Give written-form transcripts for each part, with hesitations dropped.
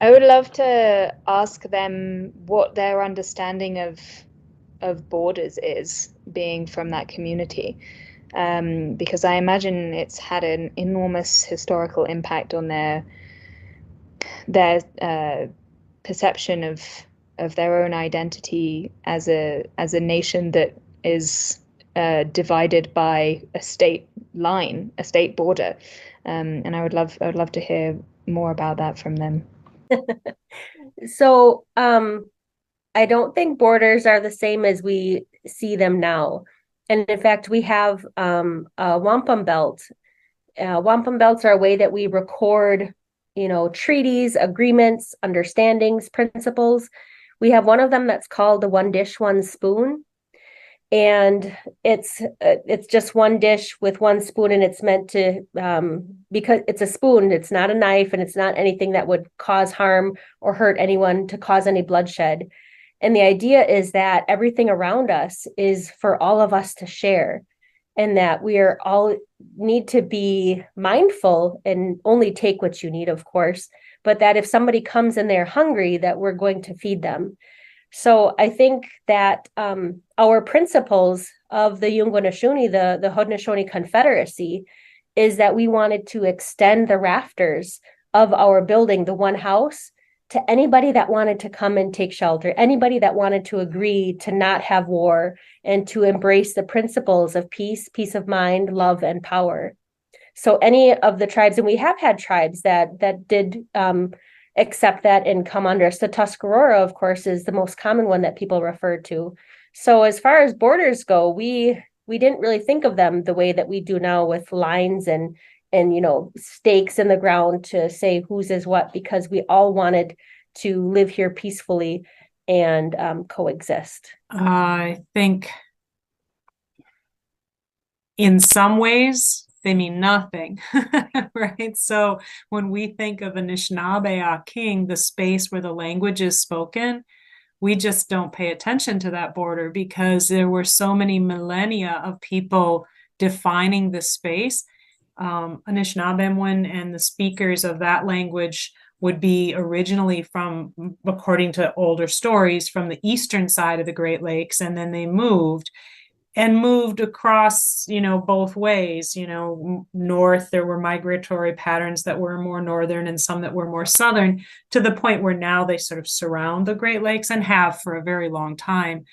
I would love to ask them what their understanding of borders is, being from that community, because I imagine it's had an enormous historical impact on their perception of their own identity as a nation that is divided by a state line, a state border, and I would love to hear more about that from them. So, I don't think borders are the same as we see them now. And in fact, we have a wampum belt. Wampum belts are a way that we record, treaties, agreements, understandings, principles. We have one of them that's called the one dish, one spoon. And it's just one dish with one spoon, and it's meant to because it's a spoon, it's not a knife, and it's not anything that would cause harm or hurt anyone to cause any bloodshed. And the idea is that everything around us is for all of us to share, and that we are all need to be mindful and only take what you need, of course, but that if somebody comes and they're hungry, that we're going to feed them. So I think that our principles of the Yunganashuni, the Haudenosaunee Confederacy, is that we wanted to extend the rafters of our building, the one house, to anybody that wanted to come and take shelter, anybody that wanted to agree to not have war and to embrace the principles of peace, peace of mind, love, and power. So any of the tribes, and we have had tribes that did accept that and come under us. The Tuscarora, of course, is the most common one that people refer to. So as far as borders go, we didn't really think of them the way that we do now, with lines and stakes in the ground to say whose is what, because we all wanted to live here peacefully and coexist. I think in some ways they mean nothing, right? So when we think of Anishinaabe King, the space where the language is spoken, we just don't pay attention to that border because there were so many millennia of people defining the space. Anishinaabemowin and the speakers of that language would be originally from, according to older stories, from the eastern side of the Great Lakes, and then they moved across, both ways. North, there were migratory patterns that were more northern and some that were more southern, to the point where now they sort of surround the Great Lakes and have for a very long time.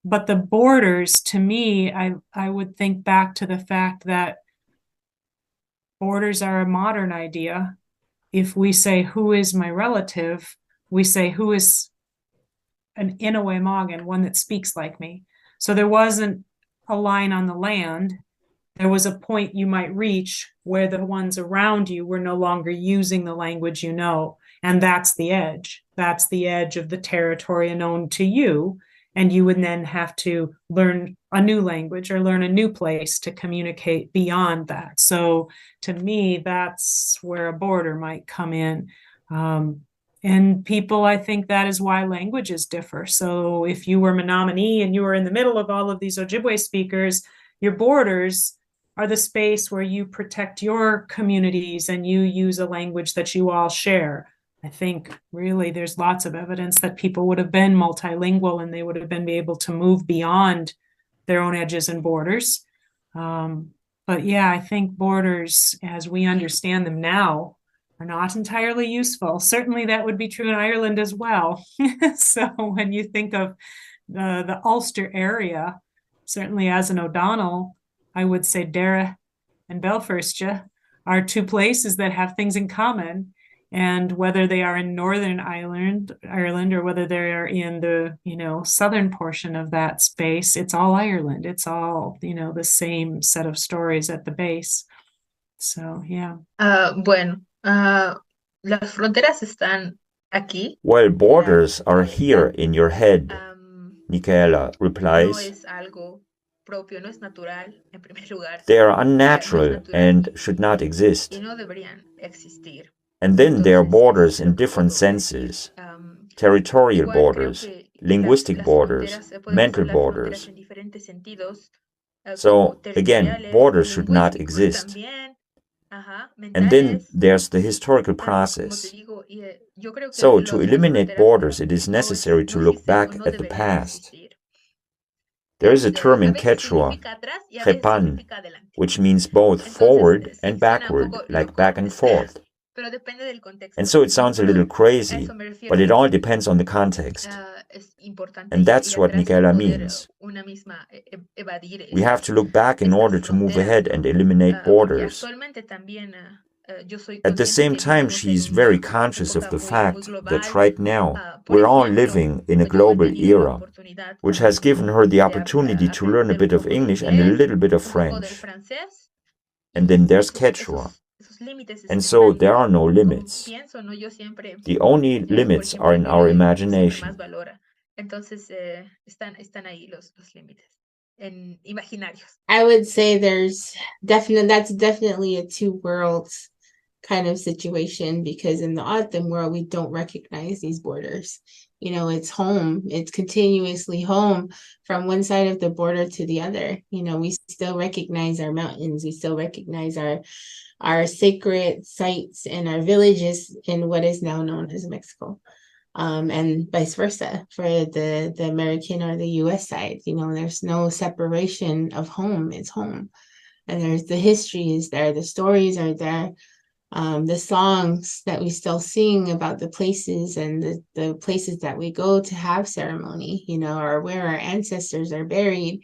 But the borders, to me, I would think back to the fact that borders are a modern idea. If we say, who is my relative, we say, who is an Inouye, one that speaks like me. So there wasn't a line on the land. There was a point you might reach where the ones around you were no longer using the language you know. And that's the edge. That's the edge of the territory known to you. And you would then have to learn a new language or learn a new place to communicate beyond that. So to me, that's where a border might come in. And people, I think that is why languages differ. So if you were Menominee and you were in the middle of all of these Ojibwe speakers, your borders are the space where you protect your communities and you use a language that you all share. I think really there's lots of evidence that people would have been multilingual and they would have been able to move beyond their own edges and borders. But yeah, I think borders, as we understand them now, are not entirely useful. Certainly that would be true in Ireland as well. So when you think of the Ulster area, certainly as an O'Donnell, I would say Dara and Belfirstja are two places that have things in common. And whether they are in Northern Ireland, or whether they are in the, southern portion of that space, it's all Ireland. It's all, the same set of stories at the base. So, yeah. Las fronteras están aquí. Well, borders are here in your head, Nicaela replies. They are unnatural and should not exist. And then there are borders in different senses: territorial borders, linguistic borders, mental borders. So, again, borders should not exist. And then there's the historical process. So, to eliminate borders, it is necessary to look back at the past. There is a term in Quechua, "Jepan," which means both forward and backward, like back and forth. And so it sounds a little crazy, but it all depends on the context. And that's what Nicaela means. We have to look back in order to move ahead and eliminate borders. At the same time, she's very conscious of the fact that right now we're all living in a global era, which has given her the opportunity to learn a bit of English and a little bit of French. And then there's Quechua. And so there are no limits. The only limits are in our imagination. I would say that's definitely a two worlds kind of situation, because in the O'odham world, we don't recognize these borders. It's home. It's continuously home from one side of the border to the other. We still recognize our mountains. We still recognize our sacred sites and our villages in what is now known as Mexico. And vice versa for the American or the US side. There's no separation of home. It's home. And there's the history is there. The stories are there. The songs that we still sing about the places and the places that we go to have ceremony, or where our ancestors are buried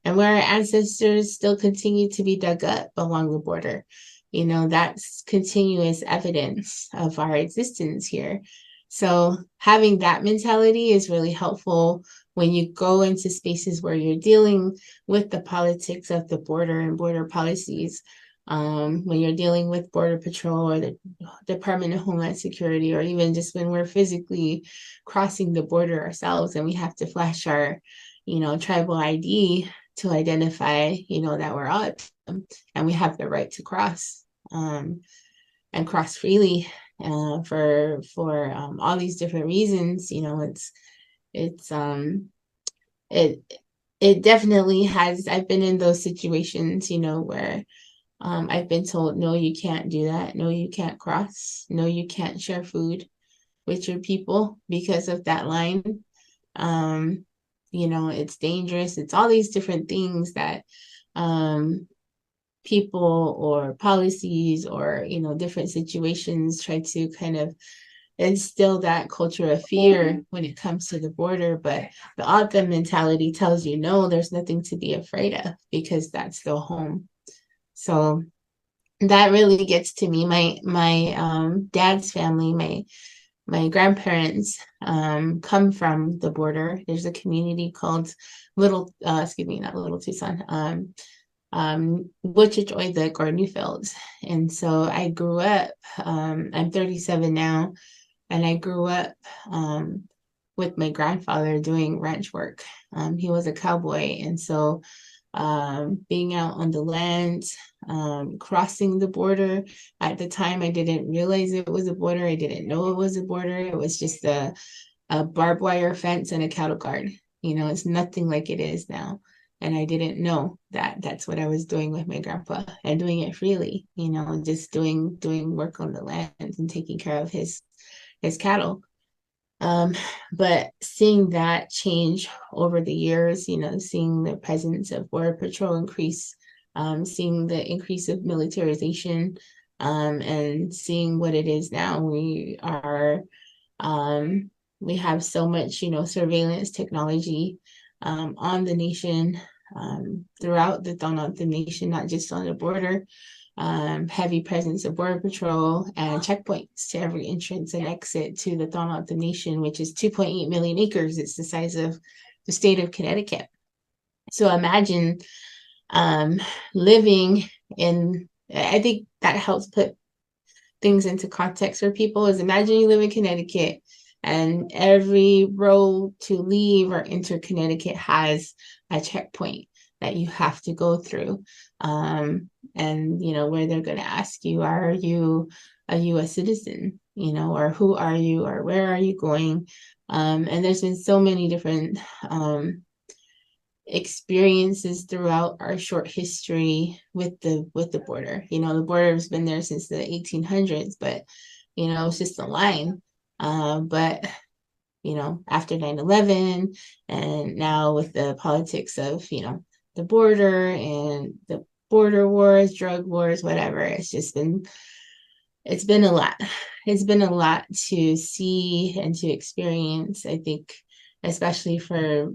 and where our ancestors still continue to be dug up along the border. That's continuous evidence of our existence here. So having that mentality is really helpful when you go into spaces where you're dealing with the politics of the border and border policies. When you're dealing with Border Patrol or the Department of Homeland Security, or even just when we're physically crossing the border ourselves and we have to flash our, tribal ID to identify, that we're up and we have the right to cross and cross freely for all these different reasons. It definitely has. I've been in those situations, where I've been told, no, you can't do that. No, you can't cross. No, you can't share food with your people because of that line. It's dangerous. It's all these different things that people or policies or, different situations try to kind of instill that culture of fear when it comes to the border. But the O'odham mentality tells you, no, there's nothing to be afraid of because that's still home. So that really gets to me. My dad's family, my grandparents come from the border. There's a community called Tucson, Wecij Oidag or Newfields. And so I grew up, I'm 37 now, and I grew up with my grandfather doing ranch work. He was a cowboy. And so being out on the land, crossing the border. At the time, I didn't realize it was a border. I didn't know it was a border. It was just a barbed wire fence and a cattle guard. It's nothing like it is now. And I didn't know that that's what I was doing with my grandpa and doing it freely, just doing work on the land and taking care of his cattle. But seeing that change over the years, seeing the presence of Border Patrol increase, seeing the increase of militarization, and seeing what it is now, we have so much, surveillance technology on the nation, throughout the Tohono O'odham Nation, not just on the border. Heavy presence of Border Patrol and checkpoints to every entrance and exit to the Tohono O'odham Nation, which is 2.8 million acres. It's the size of the state of Connecticut. So imagine living in, I think that helps put things into context for people, is imagine you live in Connecticut and every road to leave or enter Connecticut has a checkpoint that you have to go through. And, where they're going to ask you, are you a U.S. citizen, or who are you, or where are you going? And there's been so many different experiences throughout our short history with the border. The border has been there since the 1800s, but it's just a line. But after 9/11, and now with the politics of the border and the border wars, drug wars, whatever, it's been a lot. It's been a lot to see and to experience, I think, especially for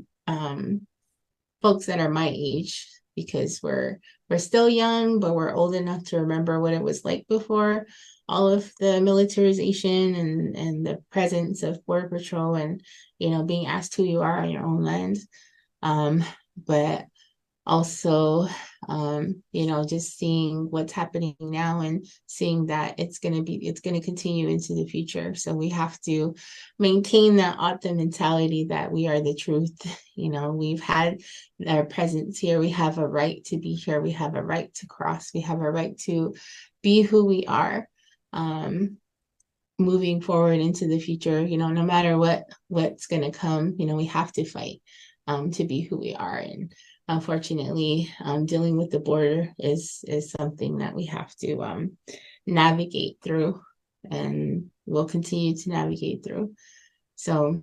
folks that are my age, because we're still young, but we're old enough to remember what it was like before all of the militarization and the presence of Border Patrol and, being asked who you are on your own land. But also, just seeing what's happening now and seeing that it's going to continue into the future. So we have to maintain that O'odham mentality that we are the truth. We've had our presence here. We have a right to be here. We have a right to cross. We have a right to be who we are. Moving forward into the future, no matter what's going to come, we have to fight to be who we are. And unfortunately, dealing with the border is something that we have to navigate through, and we'll continue to navigate through. So